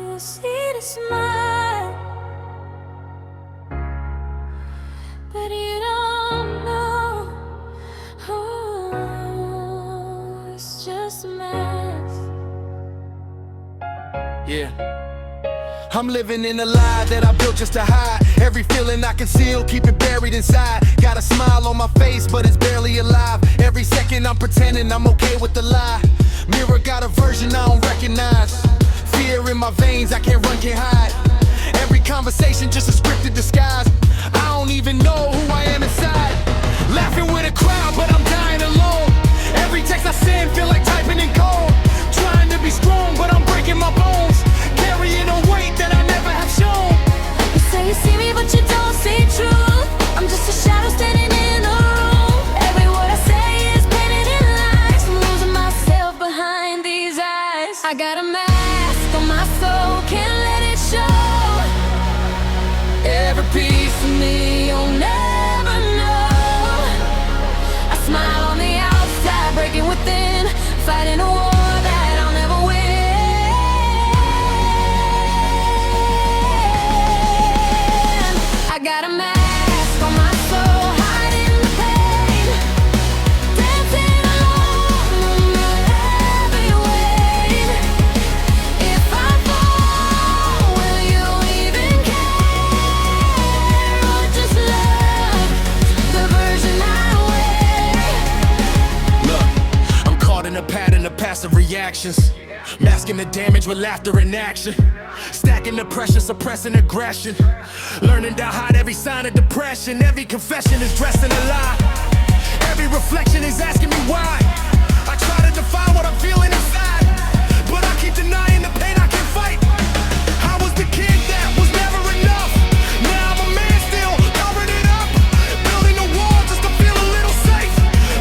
You see the smile, but you don't know. Oh, it's just a mess. Yeah, I'm living in a lie that I built just to hide every feeling I conceal, keep it buried inside. Got a smile on my face, but it's barely alive. Every second I'm pretending I'm okay with the lie. Mirror got a version I don't recognize. Fear in my veins, I can't run, can't hide. Every conversation just a scripted disguise. I don't even know who I am inside. Laughing with a crowd, but I'm dying alone. Every text I send feel like typing in code. Trying to be strong, but I'm breaking my bones. Carrying a weight that I never have shown. You say you see me, but you don't see truth. I'm just a shadow standing in the room. Every word I say is painted in lies. I'm losing myself behind these eyes. I got a mask on my soul, can't let it show. Every piece of me you'll never know. I smile on the outside, breaking within, fighting a war that I'll never win. I got a mask on my soul, hiding the pain, dancing alone on the heavy weight. If I fall, will you even care, or just love the version I wear? Look, I'm caught in a pattern of passive reactions, masking the damage with laughter and action. Stacking the pressure, suppressing aggression. Learning to hide every sign of depression. Every confession is dressed in a lie. Every reflection is asking me why. I try to define what I'm feeling inside, but I keep denying the pain I can't fight. I was the kid that was never enough. Now I'm a man still covering it up, building a wall just to feel a little safe.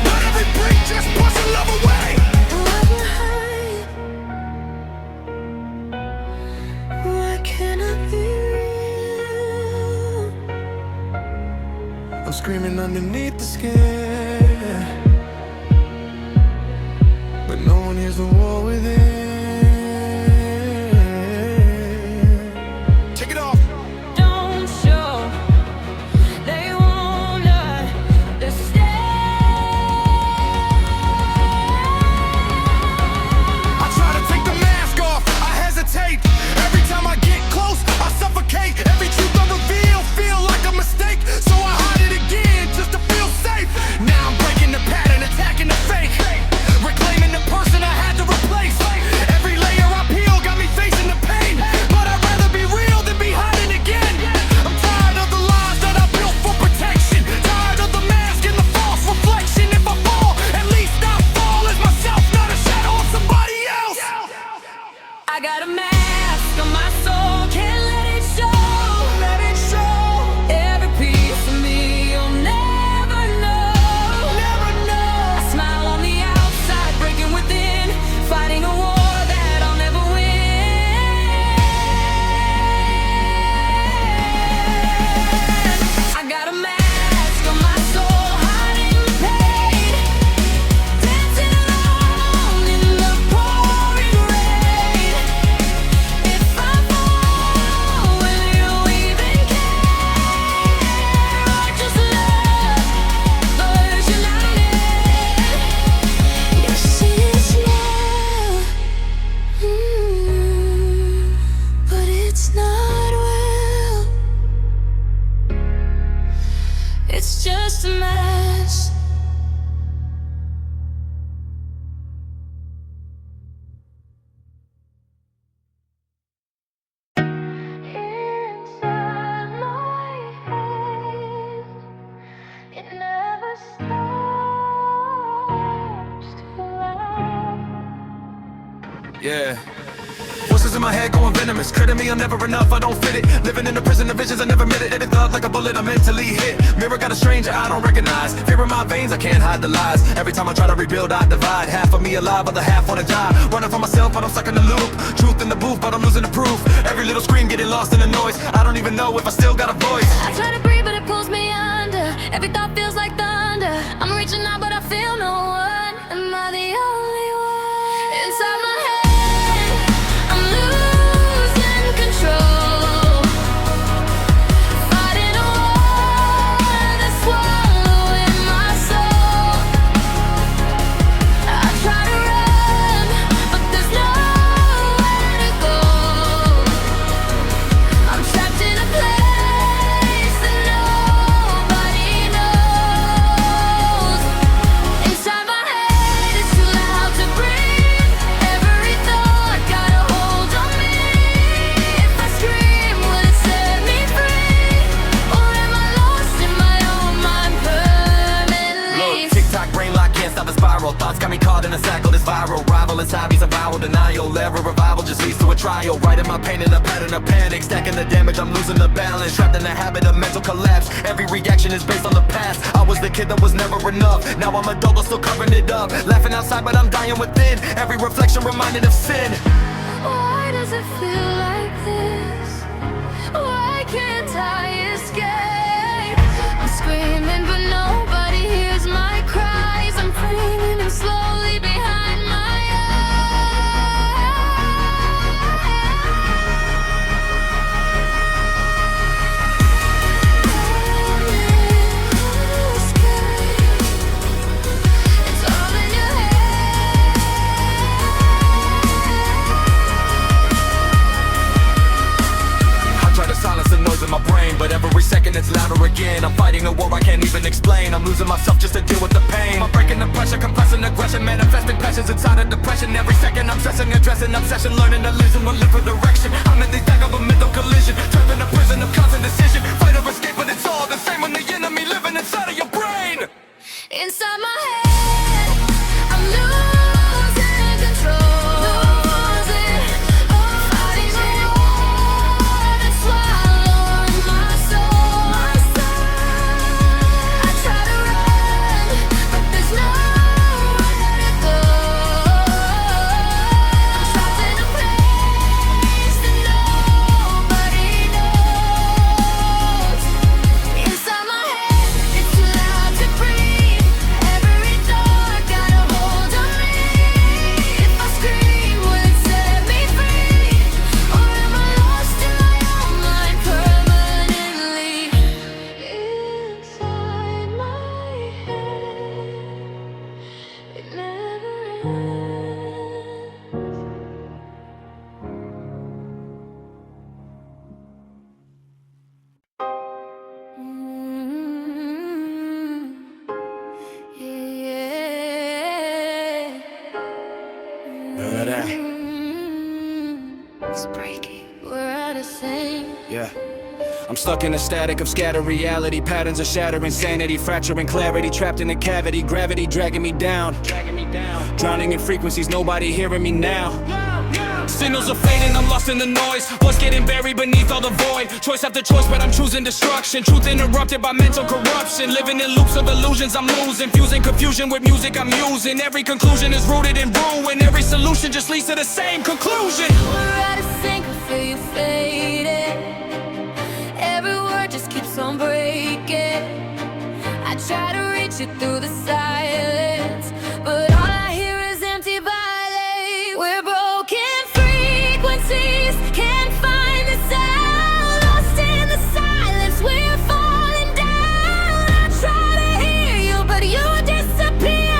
But every brick just pushing love away. What you hide? Why can't I be real? I'm screaming underneath the skin, but no one hears the war within. Take it off. Don't show, they won't understand. I try to take the mask off, I hesitate. Every time I get close, I suffocate. Every truth I reveal feel like a mistake, so I hide it again just to feel safe. Now I'm breaking the pattern, attacking the fake, reclaiming the person I had to replace. Every layer I peel got me facing the pain, but I'd rather be real than be hiding again. I'm tired of the lies that I built for protection, tired of the mask and the false reflection. If I fall, at least I fall as myself, not a shadow of somebody else. I got a mask on my soul, can't let it show. Let it show. Every piece of me you'll never know. Never know. I smile on the outside, breaking within, fighting a war that I'll never win. I got a mask on my soul, hiding the pain, dancing alone in the pouring rain. If I fall, will you even care, or just love the version I am? You see it's love, but it's not real. It's just a mess. Inside my head, it never stops to laugh. Yeah. Voices in my head going venomous, credit me, I'm never enough, I don't fit it. Living in a prison of visions, I never admit it. It thought like a bullet, I'm mentally hit. Mirror got a stranger I don't recognize. Fear in my veins, I can't hide the lies. Every time I try to rebuild, I divide. Half of me alive, other half wanna die. Running for myself, but I'm stuck in the loop. Truth in the booth, but I'm losing the proof. Every little scream getting lost in the noise. I don't even know if I still got a voice. I try to breathe, but it pulls me under. Every thought feels like thunder. I'm reaching out, but I feel no one. Am I the only one inside my head? the time, he's a vowel denial. Every revival just leads to a trial. Writing my pain in a pattern of panic, stacking the damage, I'm losing the balance. Trapped in a habit of mental collapse, every reaction is based on the past. I was the kid that was never enough, now I'm adult, but still covering it up. Laughing outside, but I'm dying within, every reflection reminded of sin. Why does it feel like this? Why can't I escape? I'm screaming but nobody hears my cries. I'm fading and slowly behind my It's all in your head. I try to silence the noise in my brain, but every second it's louder again. I'm fighting a war I can't even explain. I'm losing myself just to deal with the pain. I'm breaking the pressure, compressing aggression, manifesting passions inside of depression. Every second I'm stressing, addressing obsession, learning to listen, one live for direction. I'm in the back of a mental collision, trapped in a prison of constant decision. Fight or escape, but it's all the same when the enemy living inside of your brain. Inside my head, I'm losing control. Fighting a war that's swallowing my soul. I try to run, but there's nowhere to go. I'm trapped in a place that nobody knows. Inside my head, it's too loud to breathe. Every thought got a hold on me. If I scream, will it set me free? Or am I lost in my own mind permanently? Inside my head, it never ends. It's breaking. We're out of sync. Yeah. I'm stuck in a static of scattered reality. Patterns of shattering sanity, fracturing clarity. Trapped in a cavity, gravity dragging me down. Drowning in frequencies, nobody hearing me now. Signals are fading, I'm lost in the noise. What's getting buried beneath all the void? Choice after choice, but I'm choosing destruction. Truth interrupted by mental corruption. Living in loops of illusions, I'm losing. Fusing confusion with music I'm using. Every conclusion is rooted in ruin. Every solution just leads to the same conclusion. We're out of sync, I feel you fading. Every word just keeps on breaking. I try to reach it through the silence, but all I hear is empty violence. We're broken frequencies, can't find the sound. Lost in the silence, we're falling down. I try to hear you, but you disappear.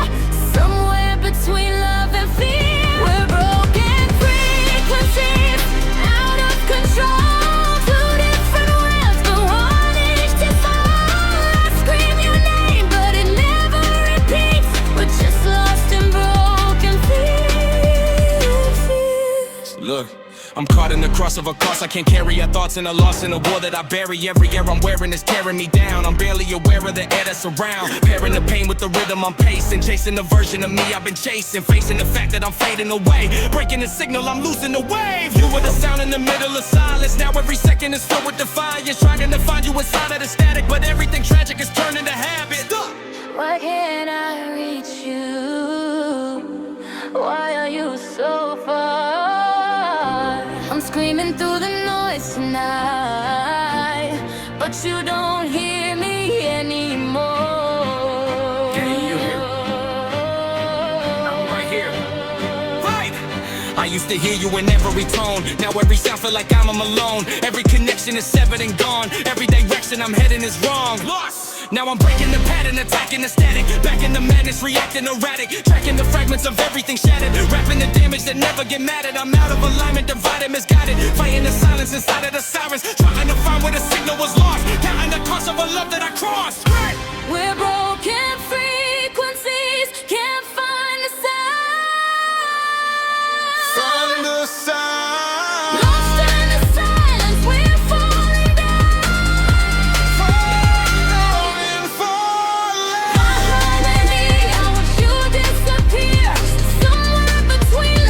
Somewhere between love and fear. We're broken frequencies, out of control. Two different worlds, but one each to fall. I scream your name, but it never repeats. We're just lost in broken pieces. Look, I'm caught in the cross of a cross. I can't carry our thoughts in a loss in a war that I bury. Every air I'm wearing is tearing me down. I'm barely aware of the air that's around. Pairing the pain with the rhythm I'm pacing. Chasing the version of me I've been chasing. Facing the fact that I'm fading away. Breaking the signal, I'm losing the wave. You were the sound in the middle of silence. Now every second is filled with defiance. Trying to find you inside of the static, but everything tragic is turning to habit. Why can't I reach you? Why are you so far? I'm screaming through the noise tonight, but you don't hear me anymore. Can you hear me? I'm right here. Right! I used to hear you in every tone. Now every sound feel like I'm alone. Every connection is severed and gone. Every direction I'm heading is wrong. Lost! Now I'm breaking the pattern, attacking the static. Back in the madness, reacting erratic. Tracking the fragments of everything shattered. Rapping the damage that never get mad at. I'm out of alignment, divided, misguided. Fighting the silence inside of the sirens. Trying to find where the signal was lost. Counting the cost of a love that I crossed. We're broken frequencies, can't find the sound. From the sound. Lost in the silence, we're falling down. Falling, falling. Behind me, I watch you disappear. Somewhere between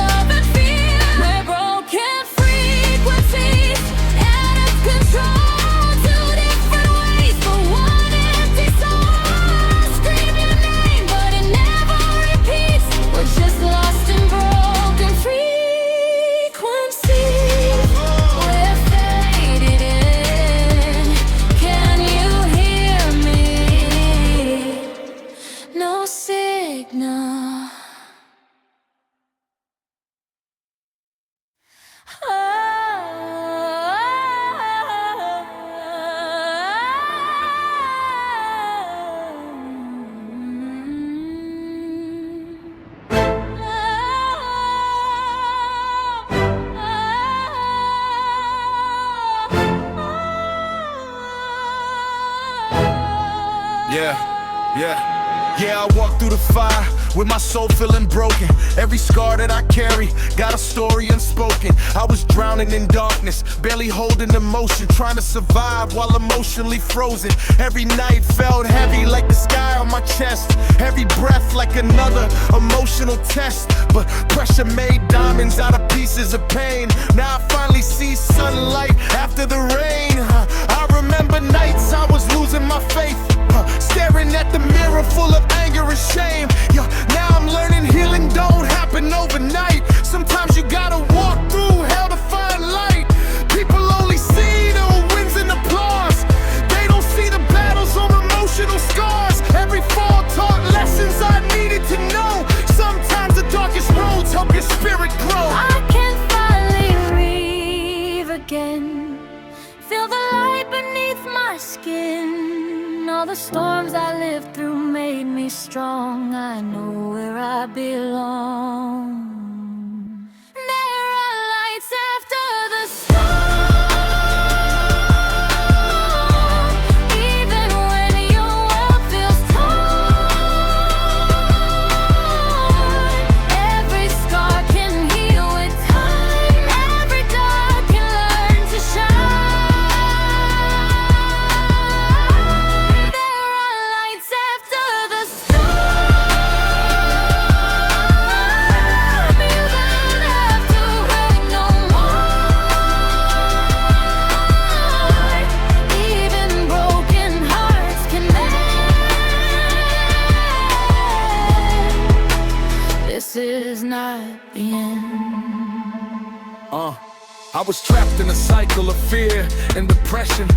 Yeah, I walk through the fire with my soul feeling broken. Every scar that I carry got a story unspoken. I was drowning in darkness, barely holding emotion, trying to survive while emotionally frozen. Every night felt heavy like the sky on my chest. Every breath like another emotional test. But pressure made diamonds out of pieces of pain. Now I finally see sunlight after the rain. I remember nights I was losing my faith, staring at the mirror full of anger and shame. Now I'm learning healing don't happen overnight. Sometimes you gotta walk through hell to find light. People only see the wins and applause. They don't see the battles or emotional scars. Every fall taught lessons I needed to know. Sometimes the darkest roads help your spirit grow. I can finally breathe again. Feel the light beneath my skin. All the storms I lived through made me strong. I know where I belong. There are lights after the storm. Even when your world feels torn, every scar can heal with time. Every dark can learn to shine. There are lights after the storm. You don't have to hurt no more. Even broken hearts can mend. This is not the end. I was trapped in a cycle of fear and depression,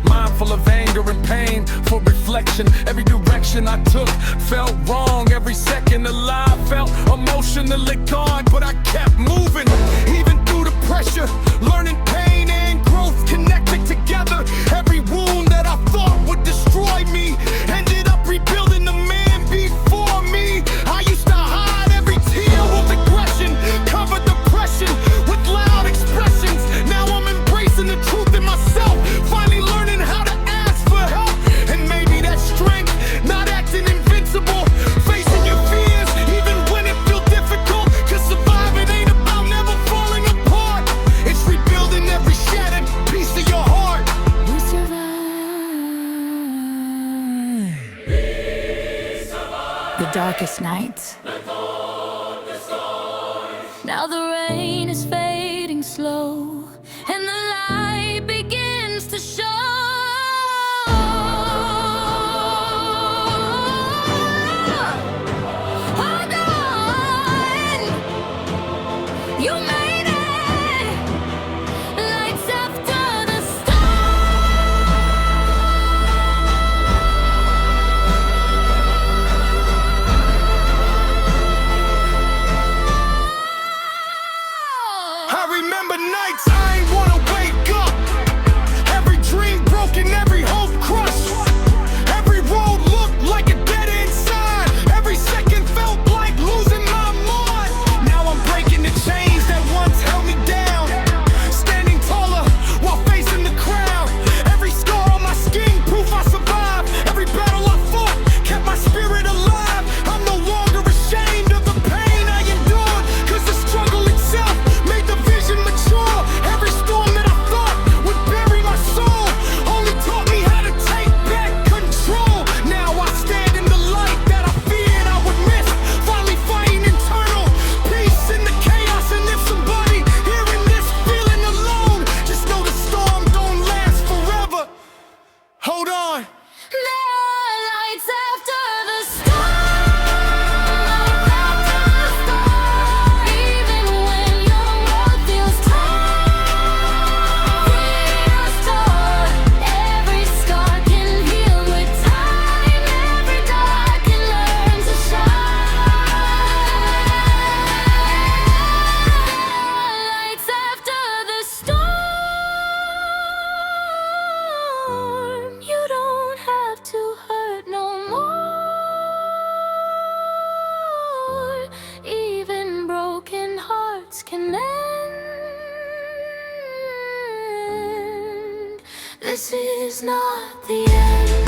mindful of anger and pain for reflection. Every direction I took felt wrong. Every second alive felt emotionally gone. But I kept moving, even through the pressure, learning pain and growth connected together. Every wound that I thought would destroy me ended up rebuilding the man before me. I used to hide every tear with aggression, cover depression with loud expressions. Now I'm embracing the truth in myself, finally learning how to ask for help. And maybe that's strength, not acting invincible, facing your fears even when it feels difficult. Cause surviving ain't about never falling apart. It's rebuilding every shattered piece of your heart. We survive the darkest nights. Now the rain is fading slow, and the light begins to show. Hold on, you made it. Lights after the I remember nights I ain't wanna wake up. Every dream broken, every hope crushed. Every road looked like a dead end sign. Every second felt like losing my mind. Now I'm breaking the chains that once held me down, standing taller while facing the crowd. Every scar on my skin, proof I survived. Every battle I fought kept my spirit alive. I'm no longer ashamed of the pain I endured, cause the struggle itself made the vision mature. Every storm that I thought would bury my soul only taught me how to take back control. Now I stand in the light that I feared I would miss, finally finding internal peace in the chaos. And if somebody hearing this feeling alone, just know the storm don't last forever. Hold on. There are lights after the storm. Even when your world feels torn, restored. Every scar can heal with time. Every dark can learn to shine. Lights after the storm. You don't have to hurt no more. Even broken hearts can mend. This is not the end.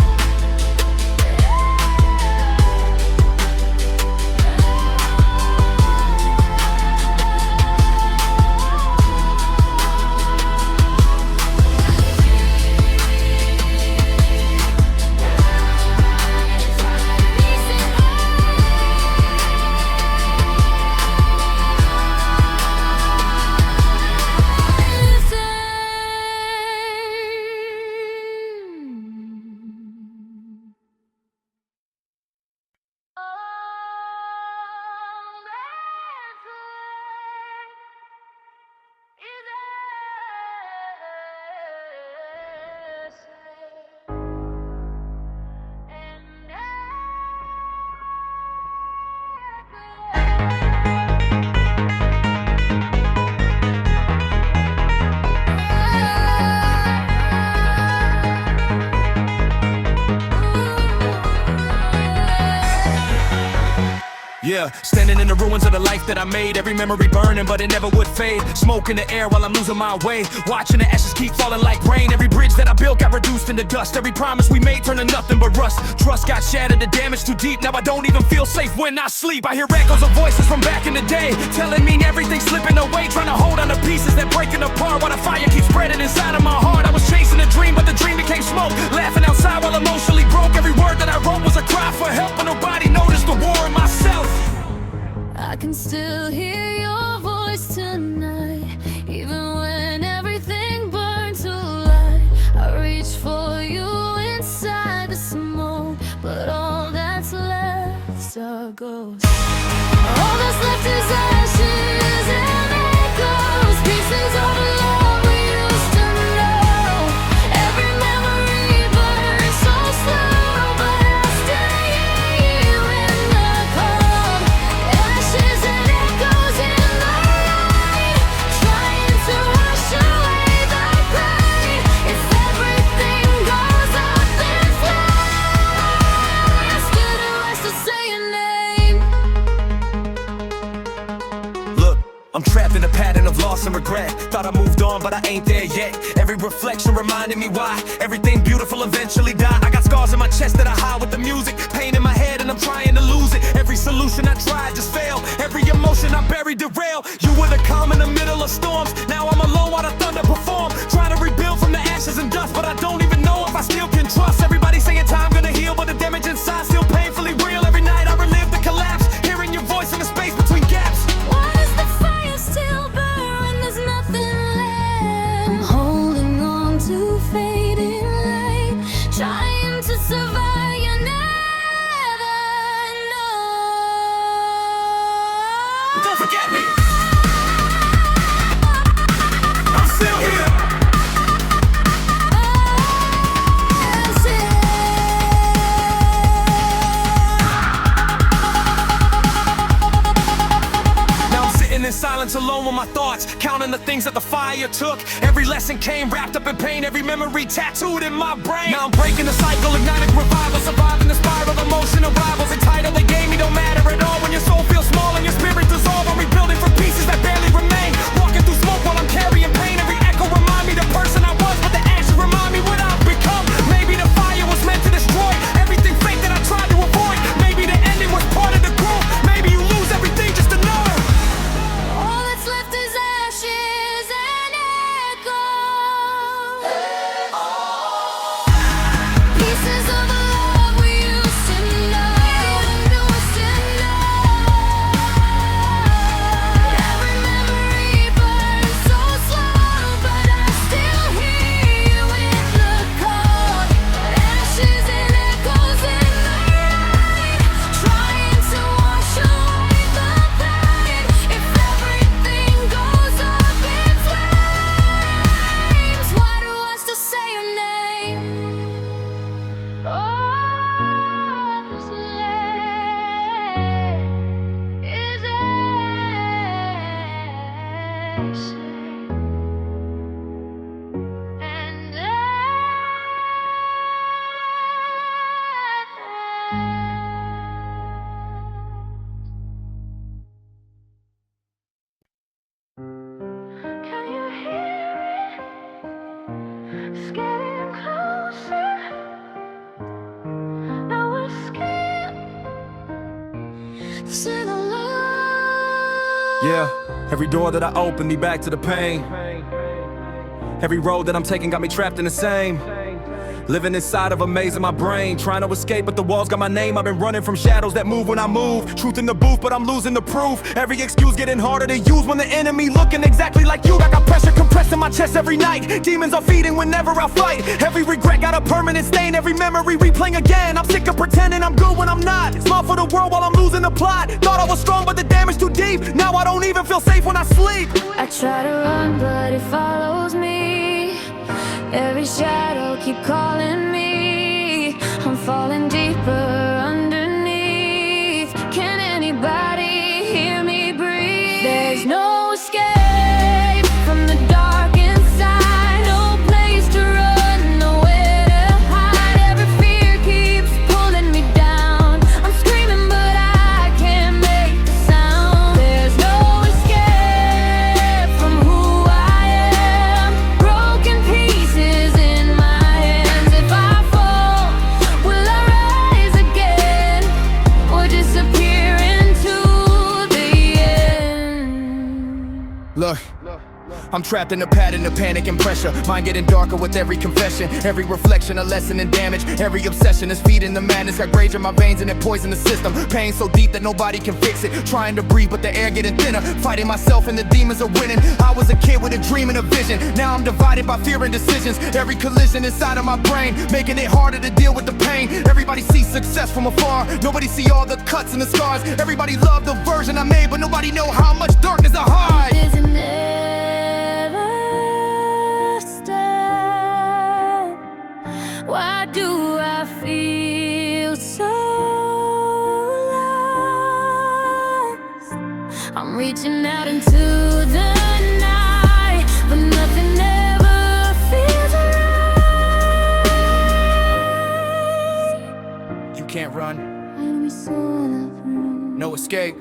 Yeah, standing in the ruins of the life that I made. Every memory burning, but it never would fade. Smoke in the air while I'm losing my way. Watching the ashes keep falling like rain. Every bridge that I built got reduced into dust. Every promise we made turned to nothing but rust. Trust got shattered, the damage too deep. Now I don't even feel safe when I sleep. I hear echoes of voices from back in the day, telling me everything's slipping away. Trying to hold on to pieces that breaking apart, while the fire keeps spreading inside of my heart. I was chasing a dream, but the dream became smoke. Laughing outside while emotionally broke. Every word that I wrote was a cry for help, but nobody noticed the war in myself. I can still hear your voice tonight, even when everything burns to light. I reach for you inside the smoke, but all that's left are ghosts. All that's left is ashes and echoes, pieces of a love we used to know. Every memory burns so slow, but I still hear you in the cold. Ashes and echoes in the rain, trying to wash away the pain. If everything goes up in flames, do the rest to say your name. Look, I'm trapped in a pattern of loss and regret. Thought I moved on, but I ain't there yet. Every reflection reminding me why everything beautiful eventually die. I got scars in my chest that I hide with the music, pain in my head and I'm trying to lose it. Every solution I tried just failed. Every emotion I buried derailed. You were the calm in the middle of storms. Now I'm alone while the thunder perform. Trying to rebuild from the ashes and dust, but I don't even know if I still can trust. Everybody saying time gonna heal, but the damage inside still painfully real. Every night I relive the collapse, hearing your voice in the space between gaps. Why does the fire still burn when there's nothing left? I'm holding on to fading light, trying to survive. You never know. Don't forget me. I'm still here. Now I'm sitting in silence alone with my thoughts, counting the things that the fire took. Every lesson came wrapped up in pain, every memory tattooed in my brain. Now I'm breaking the cycle, igniting revival, surviving the spiral, emotional rivals. The title they gave me don't matter at all when your soul feels small and your spirit dissolve. I'm rebuilding from pieces that barely remain, walking through smoke while I'm carrying pain. Every echo remind me the person I was, but the ashes remind me what I've become. Maybe the fire was meant to destroy everything fake that I tried to avoid. Maybe the ending was part of the growth. Maybe you lose everything just to know. All that's left is ashes and echoes, pieces of a love we used to know. Every memory burns so slow, but I still hear you in the cold. Ashes and echoes in the rain, trying to wash away the pain. If everything goes up in flames, why do I still say your name? All that's left is ashes and can you hear it? It's getting closer. Now we're scared. Sing along. Yeah, every door that I open me back to the pain. Every road that I'm taking got me trapped in the same. Living inside of a maze in my brain, trying to escape, but the walls got my name. I've been running from shadows that move when I move. Truth in the booth, but I'm losing the proof. Every excuse getting harder to use when the enemy looking exactly like you. I got pressure compressing my chest every night. Demons are feeding whenever I fight. Every regret got a permanent stain. Every memory replaying again. I'm sick of pretending I'm good when I'm not. Small for the world while I'm losing the plot. Thought I was strong, but the damage too deep. Now I don't even feel safe when I sleep. I try to run, but it follows me. Every shadow keep calling me. I'm falling deeper underneath. Can anybody hear me breathe? There's no escape from the dark inside. No place to run, nowhere to hide. Every fear keeps pulling me down. I'm screaming, but I can't make Look, I'm trapped in a pattern of panic and pressure. Mind getting darker with every confession. Every reflection a lesson in damage. Every obsession is feeding the madness. Got rage in my veins and it poison the system. Pain so deep that nobody can fix it. Trying to breathe but the air getting thinner. Fighting myself and the demons are winning. I was a kid with a dream and a vision. Now I'm divided by fear and decisions. Every collision inside of my brain, making it harder to deal with the pain. Everybody sees success from afar. Nobody see all the cuts and the scars. Everybody love the version I made, but nobody know how much darkness I hide. Isn't ever stop. Why do I feel so lost? I'm reaching out into the night, but nothing ever feels right. You can't run, And we saw the room. no escape.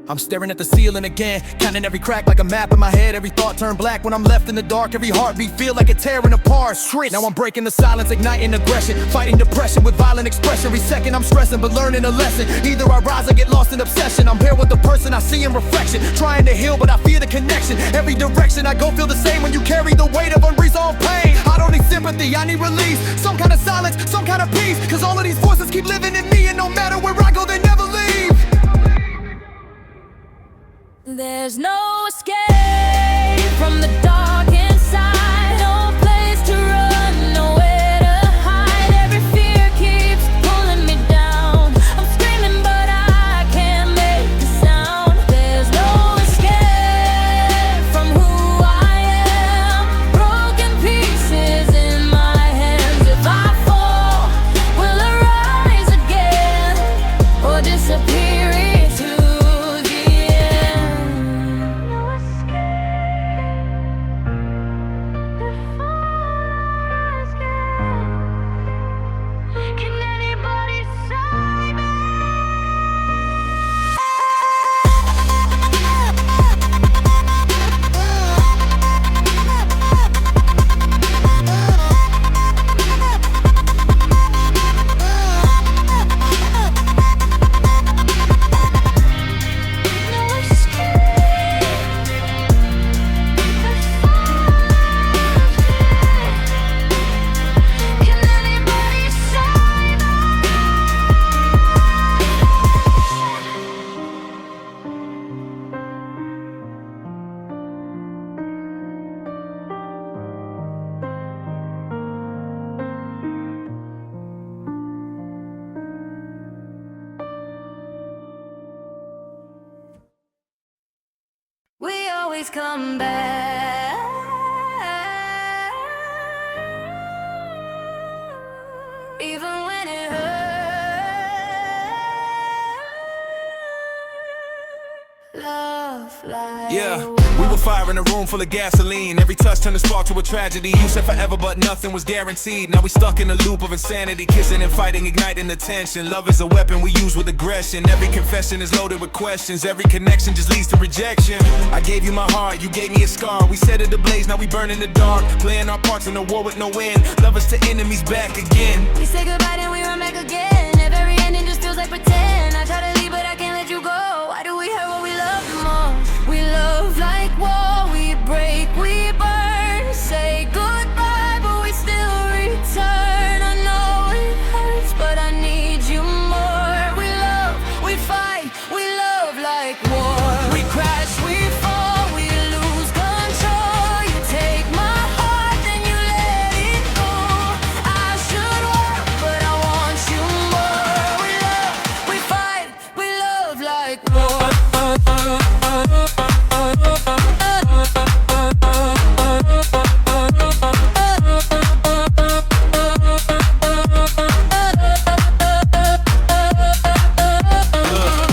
I'm staring at the ceiling again, counting every crack like a map in my head. Every thought turned black when I'm left in the dark. Every heartbeat feel like it's tearing apart. Now I'm breaking the silence, igniting aggression, fighting depression with violent expression. Every second I'm stressing but learning a lesson. Either I rise or get lost in obsession. I'm here with the person I see in reflection, trying to heal but I fear the connection. Every direction I go feel the same when you carry the weight of unresolved pain. I don't need sympathy, I need release. Some kind of silence, some kind of peace. Cause all of these voices keep living in me, and no matter where I go they never leave. There's no escape from the dark inside. No place to run, nowhere to hide. Every fear keeps pulling me down. I'm screaming but I can't make a sound. There's no escape from who I am. Broken pieces in my hands. If I fall, will I rise again or disappear into the end? No escape. Can anybody save me? No escape. Can anybody save me? We always come back, even when it hurts. Love like Yeah, we were fire in a room full of gasoline. Every touch turned a spark to a tragedy. You said forever but nothing was guaranteed. Now we stuck in a loop of insanity, kissing and fighting, igniting the tension. Love is a weapon we use with aggression. Every confession is loaded with questions. Every connection just leads to rejection. I gave you my heart, you gave me a scar. We set it ablaze, now we burn in the dark, playing our parts in a war with no end. Lovers to enemies, back again. we say goodbye then we run back again. If every ending just feels like pretend, I try to leave but I can't let you go. Why do we hurt what we love the most? We love like war, we break, we burn. Say goodbye but we still return. I know it hurts but I need you more. We love, we fight, we love like war. We crash, we fall, we lose control. You take my heart then you let it go. I should work but I want you more. We love, we fight, we love like war.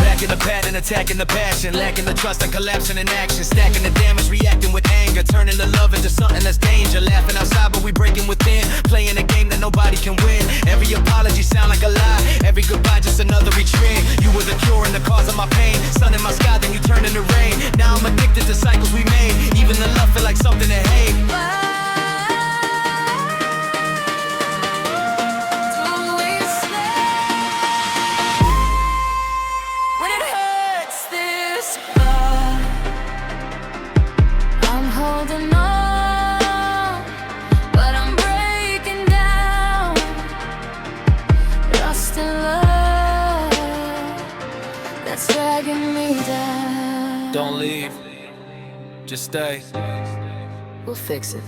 Back in the pattern, attacking the passion, lacking the trust and collapsing in action, stacking the damage, reacting with anger, turning the love into something that's danger. Laughing outside but we breaking within, playing a game that nobody can win. Every apology sound like a lie, every goodbye just another retreat. You were the cure and the cause of my pain, sun in my sky then you turned into rain. Now I'm addicted to cycles we made, even the love feel like something to hate. Why do we stay when it hurts this bad? leave. Just stay. We'll fix it.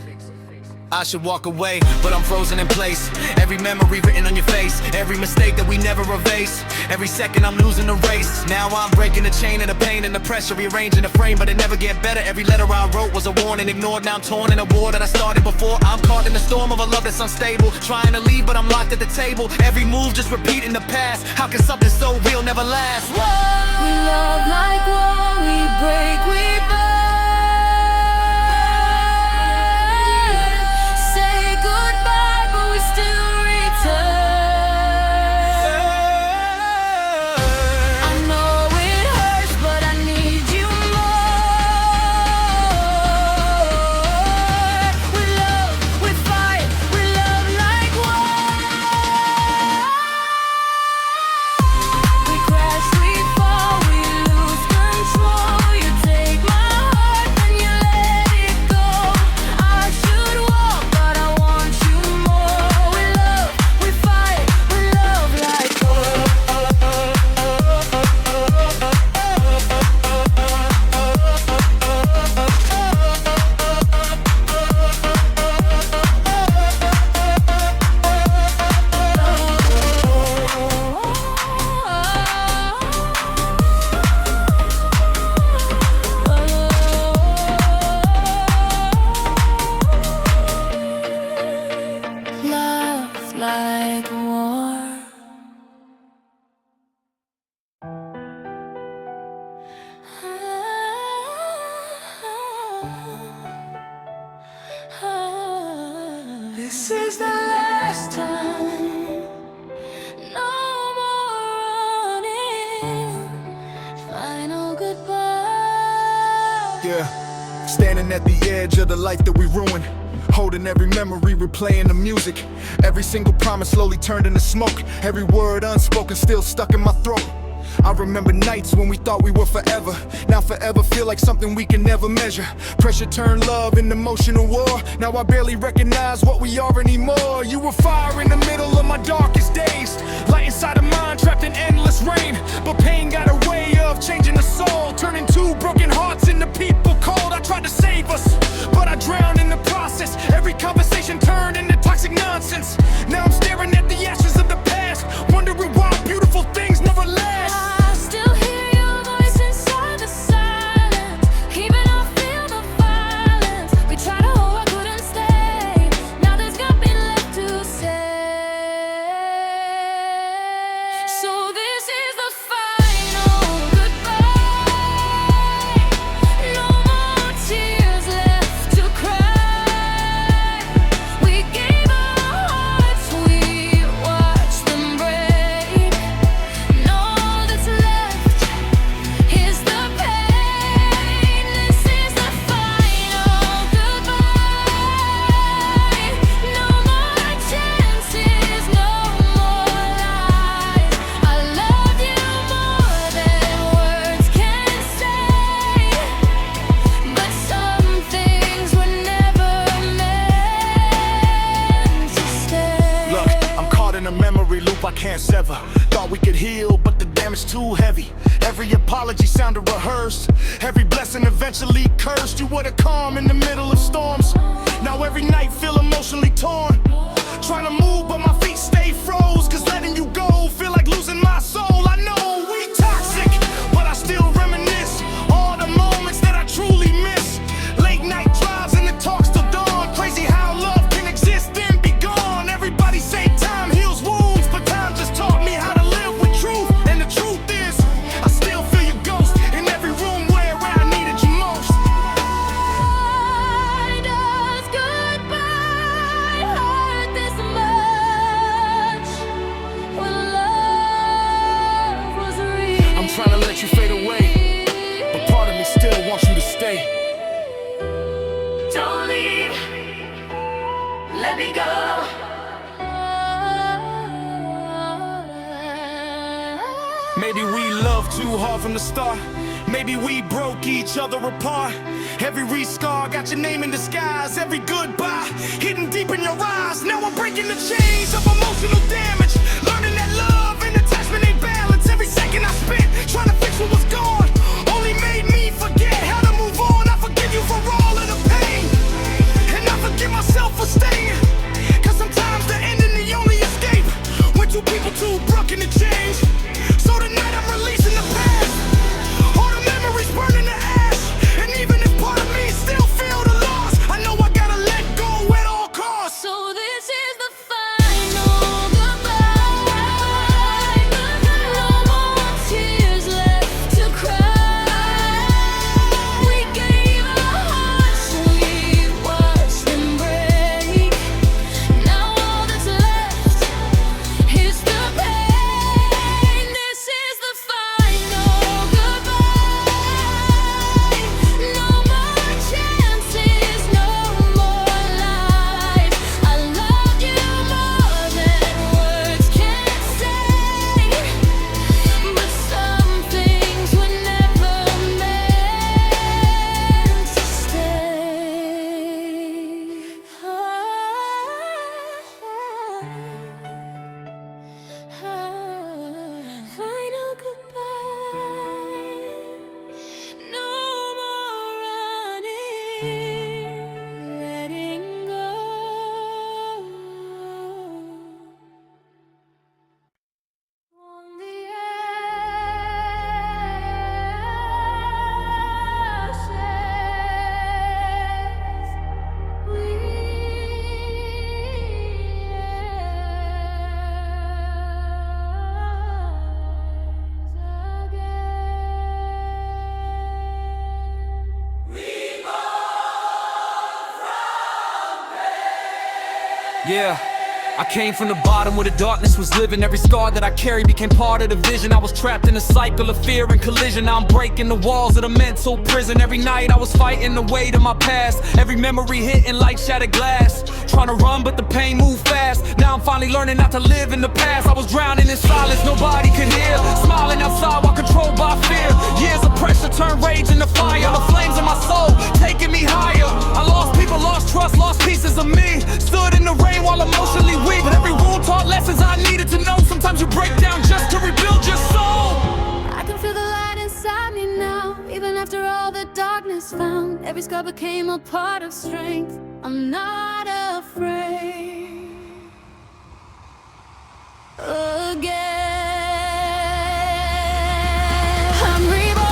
I should walk away, but I'm frozen in place. Every memory written on your face, every mistake that we never erase. Every second I'm losing the race. Now I'm breaking the chain of the pain and the pressure, rearranging the frame, but it never get better. Every letter I wrote was a warning, ignored. Now I'm torn in a war that I started before. I'm caught in the storm of a love that's unstable, trying to leave, but I'm locked at the table. Every move just repeating the past. How can something so real never last? Whoa. We love like war, we break, we burn. Like war. This is the last time. No more running. Final goodbye. Yeah, standing at the edge of the life that we ruined. Holding every memory, replaying the music. Every single promise slowly turned into smoke. Every word unspoken still stuck in my throat. I remember nights when we thought we were forever. Now forever feel like something we can never measure. Pressure turned love into emotional war. Now I barely recognize what we are anymore. You were fire in the middle of my darkest days, light inside a mind trapped in endless rain. But pain got a way of changing the soul, turning two broken hearts into people cold. I tried to save us, but I drowned in the process. Every conversation turned into toxic nonsense. Now I'm staring at the ashes of the past, wondering why beautiful things never last. I still hear your voice inside the silence, even I feel the violence. We tried to hold, I couldn't stay. Now there's nothing left to say. So this is the final goodbye. No more tears left to cry. We gave our hearts, we watched them break. And all that's left is the pain. This is the final goodbye. No more chances, no more lies. I love you more than words can say, but some things were never meant to stay. Look, I'm caught in a memory loop I can't sever. Thought we could heal, but the damage too heavy. Every apology sounded rehearsed, every blessing eventually cursed. You were the calm in the middle of storms. Now every night feel emotionally torn. Trying to move, but my feet stay froze. Cause letting you go feel like losing my soul. I know we toxic, but I still reminisce all the moments that I truly miss. Late night drives and the talks till dawn. Crazy how love can exist and be gone. Everybody say time heals wounds, but time just taught me how to live with truth. And the truth is, I still feel your ghost in every room where I needed you most. Why does goodbye hurt this much when love was real? I'm trying to let you fade away, but part of me still wants you to stay. Don't leave, let me go. Maybe we loved too hard from the start. Maybe we broke each other apart. Every re-scar got your name in disguise. Every goodbye hidden deep in your eyes. Now I'm breaking the chains of emotional damage, learning that love and attachment ain't balance. Every second I spent trying to fix what was gone only made me forget how Yeah, I came from the bottom where the darkness was living. Every scar that I carry became part of the vision. I was trapped in a cycle of fear and collision. Now I'm breaking the walls of the mental prison. Every night I was fighting the weight of my past. Every memory hitting like shattered glass. Trying to run but the pain moved fast. Now I'm finally learning not to live in the past. I was drowning in silence, nobody could hear. Smiling outside while controlled by fear. Years of pressure turned rage into fire. The flames in my soul taking me higher. I lost people, lost trust, lost pieces of me. Stood in the rain while emotionally weak. But every wound taught lessons I needed to know. Sometimes you break down just to rebuild your soul. I can feel the light inside me now. Even after all the darkness found, every scar became a part of strength. I'm not afraid again. I'm reborn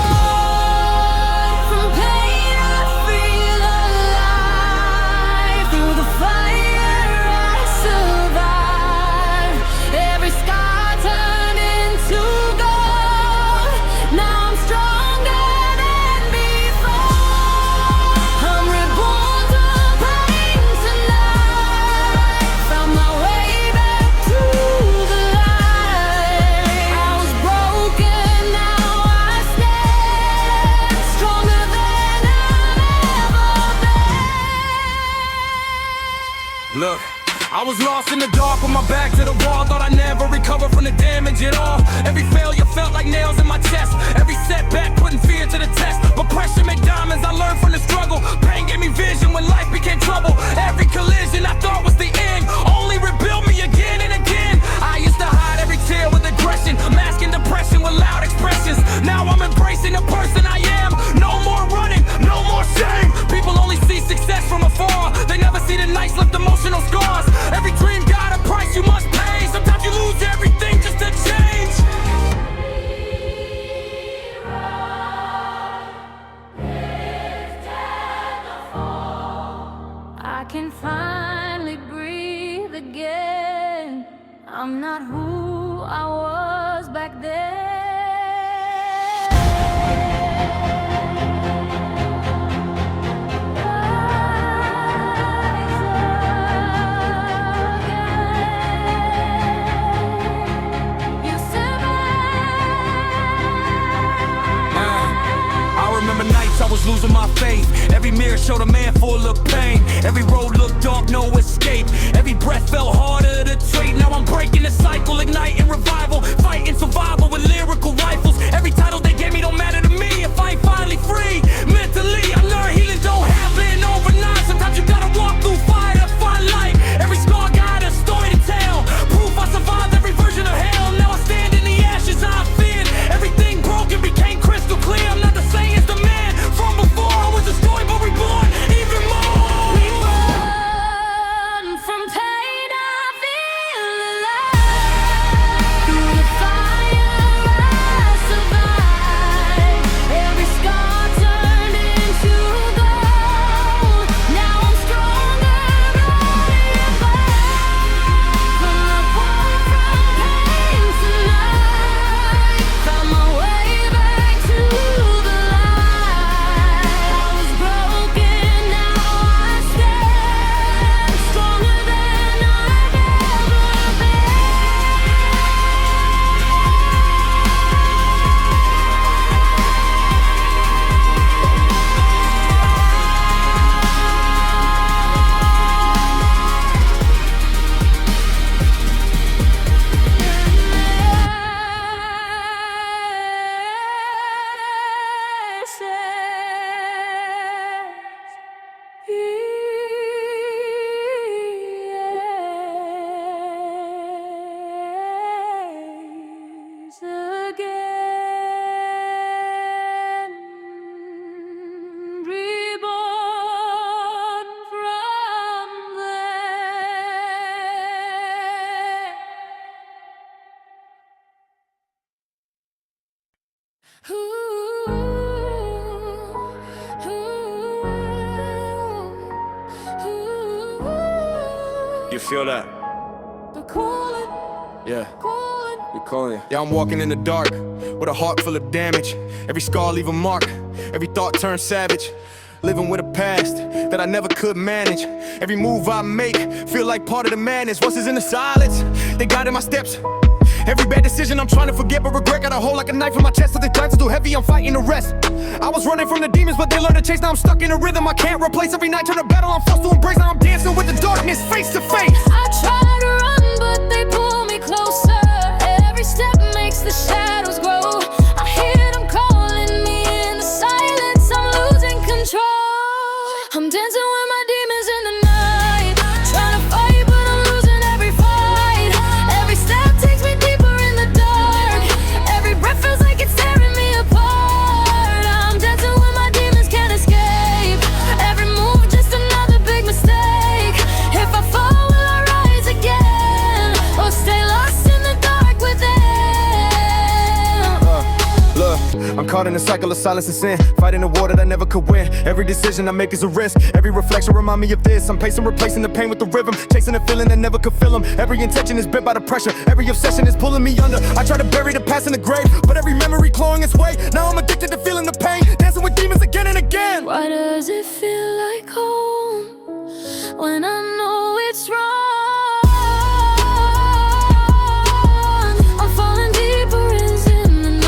from pain. I feel alive. Through the fire I survive. Every scar turned into gold. Now I'm stronger than before. I'm reborn from pain tonight. Found my way back to the light. I was broken, now I stand stronger than I've ever been. Look, I was lost in the dark with my back to the wall. Thought I'd never recover from the damage at all. Every failure felt like nails in my chest. Every setback putting fear to the test. But pressure made diamonds, I learned from the struggle. Pain gave me vision when life became trouble. Every collision I thought was the end only rebuilt me again and again. I used to hide every tear with aggression, masking depression with loud expressions. Now I'm embracing the person I am. No more running, no more shame. People only see success from afar. They never see the nights left emotional scars. Every dream got a price you must pay. Sometimes you lose everything just to change. I can finally breathe again. I'm not who I was back then. You I remember nights I was losing my faith. Every mirror showed a man full of pain. Every road looked dark, no escape. Every breath felt harder to take. Now I'm breaking the cycle, igniting revival. Fighting survival with lyrical rifles. Every title they gave me don't matter to me if I ain't finally free. Mentally, I learned healing don't happen overnight. Sometimes you gotta walk through fire to find light. Every scar got a story to tell. Proof I survived every version of hell. Now I stand in the ashes I feared. Everything broken became crystal clear. I'm not the same as the man from before. I was destroyed but reborn even more. Reborn from pain, I feel alive. Through the fire I survive. Every scar turned into gold. Now I'm stronger, ready to fight. From the point from pain tonight. Found my way back to the light. I was broken, now I stand stronger than I've ever been. Reborn from You feel that? the calling, Yeah. calling. We calling you. Yeah, I'm walking in the dark with a heart full of damage. Every scar leave a mark. Every thought turns savage. living with a past that I never could manage. Every move I make feel like part of the madness. Voices in the silence, they guided my steps. Every bad decision I'm trying to forget, but regret got a hole like a knife in my chest. So the times are too heavy, I'm fighting the rest. I was running from the demons, but they learned to chase. Now I'm stuck in a rhythm I can't replace. Every night turn to battle, I'm forced to embrace. Now I'm dancing with the darkness face to face. I try to run, but they pull me closer. Every step makes the shadows grow. I hear them calling me in the silence. I'm losing control. I'm dancing with my demons in the night, trying to fight, but I'm losing every fight. Every step takes me deeper in the dark. Every breath feels like it's tearing me apart. I'm dancing with my demons, can't escape. Every move just another big mistake. If I fall, will I rise again, or stay lost in the dark within? Look, I'm caught in a cycle of silence and sin, fighting a war that I never could win. Every decision I make is a risk. Every reflection remind me of this. I'm pacing, replacing the pain with the rhythm, chasing a feeling that never could fill 'em. Every intention is bent by the pressure. Every obsession is pulling me under. I try to bury the past in the grave, but every memory clawing its way. Now I'm addicted to feeling the pain, dancing with demons again and again. Why does it feel like home when I know it's wrong? I'm falling deeper into the night.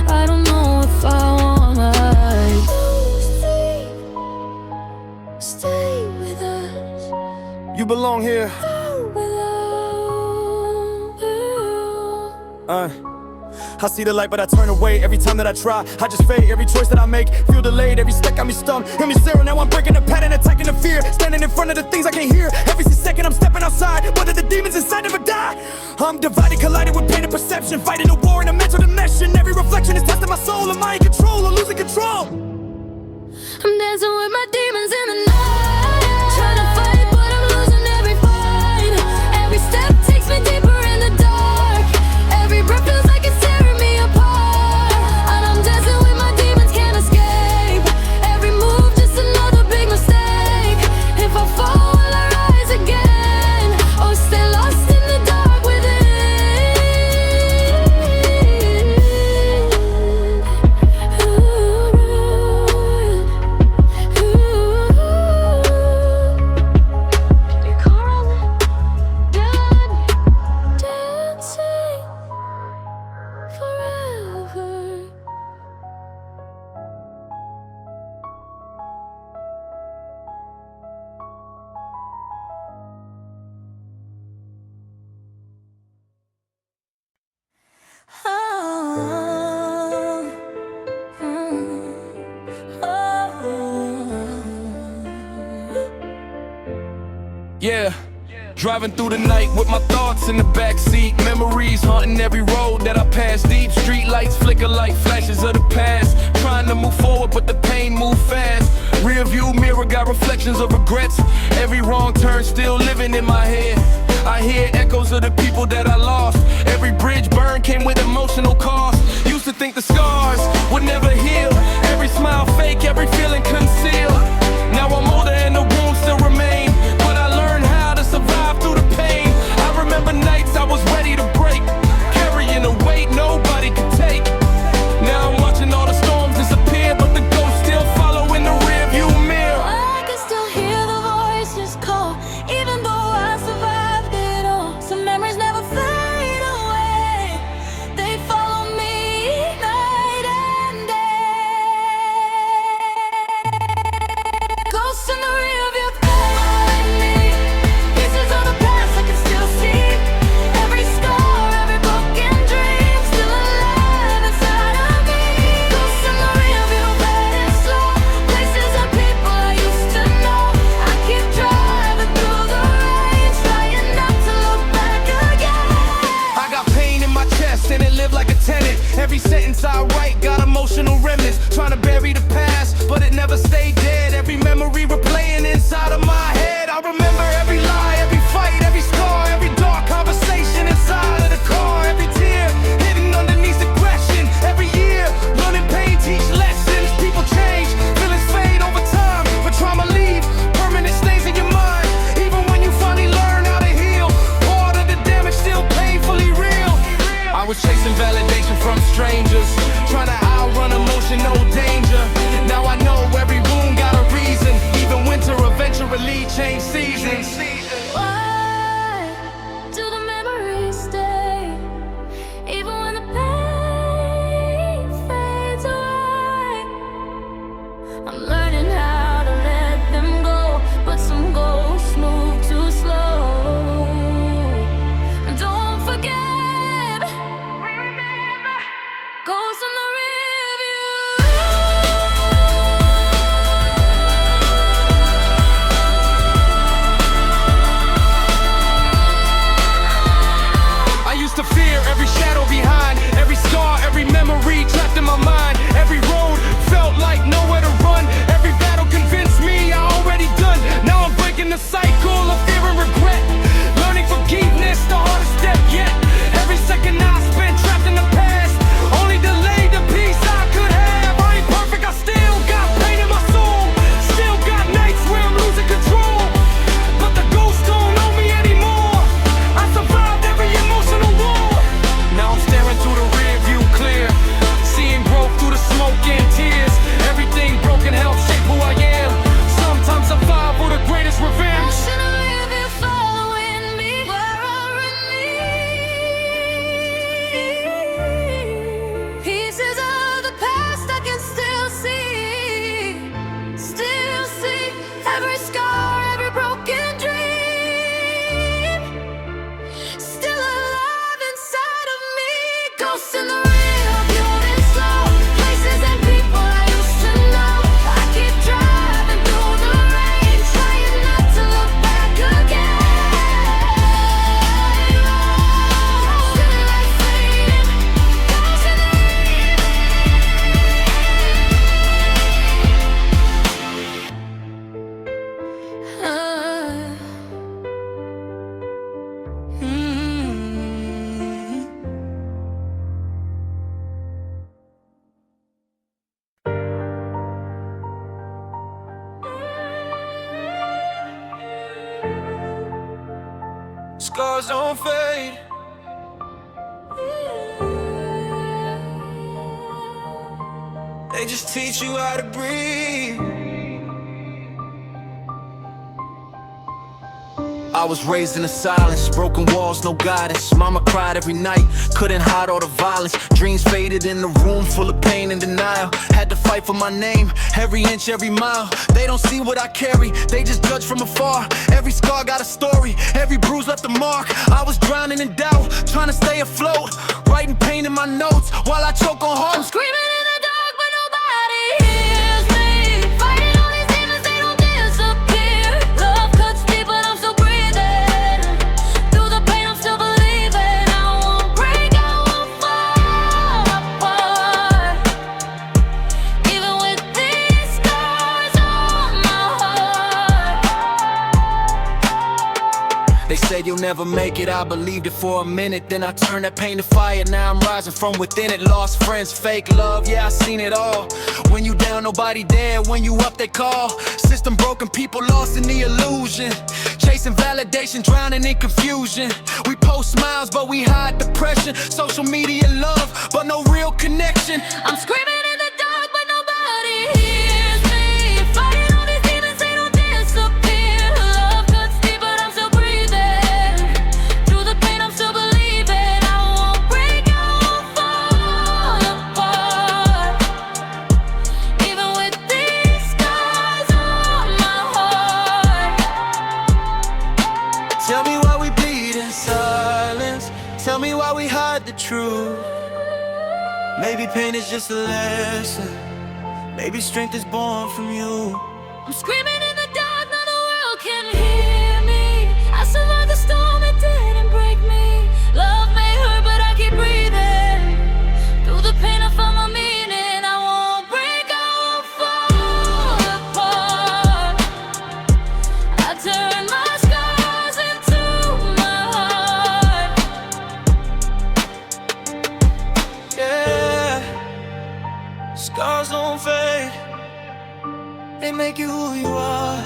I don't know if I wanna stay with us You belong here. without you. I see the light, but I turn away. Every time that I try, I just fade. Every choice that I make, feel delayed. Every step got me stumped, got me staring. Now I'm breaking the pattern, attacking the fear. Standing in front of the things I can't hear. Every second I'm stepping outside, whether the demons inside never die. I'm divided, collided with pain and perception, fighting a war in a mental dimension. Every reflection is testing my soul. Am I in control or losing control? I'm dancing with my demons in the night, trying to fight, but I'm losing every fight. Every step takes me deeper in the dark. Every breath feels like it's tearing me apart. And I'm dancing with my demons, can't escape. Every move just another big mistake. If I fall, will I rise again, or stay lost in the dark Yeah, driving through the night with my thoughts in the backseat. Memories haunting every road that I pass. Deep street lights flicker like flashes of the past. Trying to move forward, but the pain move fast. Rear view mirror got reflections of regrets. Every wrong turn still living in my head. I hear echoes of the people that I lost. Every bridge burned came with emotional cost. Used to think the scars would never heal. Every smile fake, every feeling concealed. Now I'm older and the wounds still remain, but I learned how to survive through the pain. I remember nights I was ready to break, carrying a weight nobody could take. Now I'm watching all the storms disappear, but the ghosts still follow in the rearview mirror. I can still hear the voices call, even though I survived it all. Some memories never fade away. They follow me night and day. Ghosts in the rearview following me. Pieces of the past I can still see. Every scar, every broken dream, still alive inside of me. Ghosts in the rearview, riding slow. Places and people I used to know. I keep driving through the rain, trying not to look back again. I got pain in my chest and it lived like a tenant. Every sentence I write got emotional remnants. Trying to bury the past, but it never stayed dead. Every memory replaying inside of my head. I remember every lie, every fight, every scar, every dark conversation inside of the car. Every tear hidden underneath aggression. Every year learning pain teach lessons. People change, feelings fade over time, but trauma leave permanent stains in your mind. Even when you finally learn how to heal, part of the damage still painfully real. I was chasing validation from strangers, trying to outrun them scars don't fade. They just teach you how to breathe. I was raised in the silence, broken walls, no guidance. Mama cried every night, couldn't hide all the violence. Dreams faded in the room full of pain and denial. Had to fight for my name, every inch, every mile. They don't see what I carry, they just judge from afar. Every scar got a story, every bruise left a mark. I was drowning in doubt, trying to stay afloat, writing pain in my notes while I choke on hope. I'm screaming in the dark, but nobody hears me. Fighting all these demons, they don't disappear. Love cuts deep, but I'm still breathing. Through the pain, I'm still believing. I won't break, I won't fall apart. Even with these scars on my heart. They said you'll never make it, I believed it for a minute. Then I turned that pain to fire, now I'm rising from within it. Lost friends, fake love, yeah, I seen it all. When you down, nobody there, when you up, they call. System broken, people lost in the illusion. Chasing validation, drowning in confusion. We post smiles, but we hide depression. Social media love, but no real connection. I'm screaming in the dark, but nobody hears me. Fighting all these demons, they don't disappear. Love cuts deep, but I'm still breathing. Through the pain, I'm still believing. I won't break, I won't fall apart. Even with these scars on my heart. Tell me why we bleed in silence. Tell me why we hide the truth. Maybe pain is just a lesson. Maybe strength is born from you. I'm screaming in the dark, now the world can hear me. I survived the storm, it didn't break me. Love may hurt, but I keep breathing. Through the pain, I found my meaning. I won't break, I won't fall apart. I turn my scars into my heart. Yeah, scars don't fade. They make you who you are.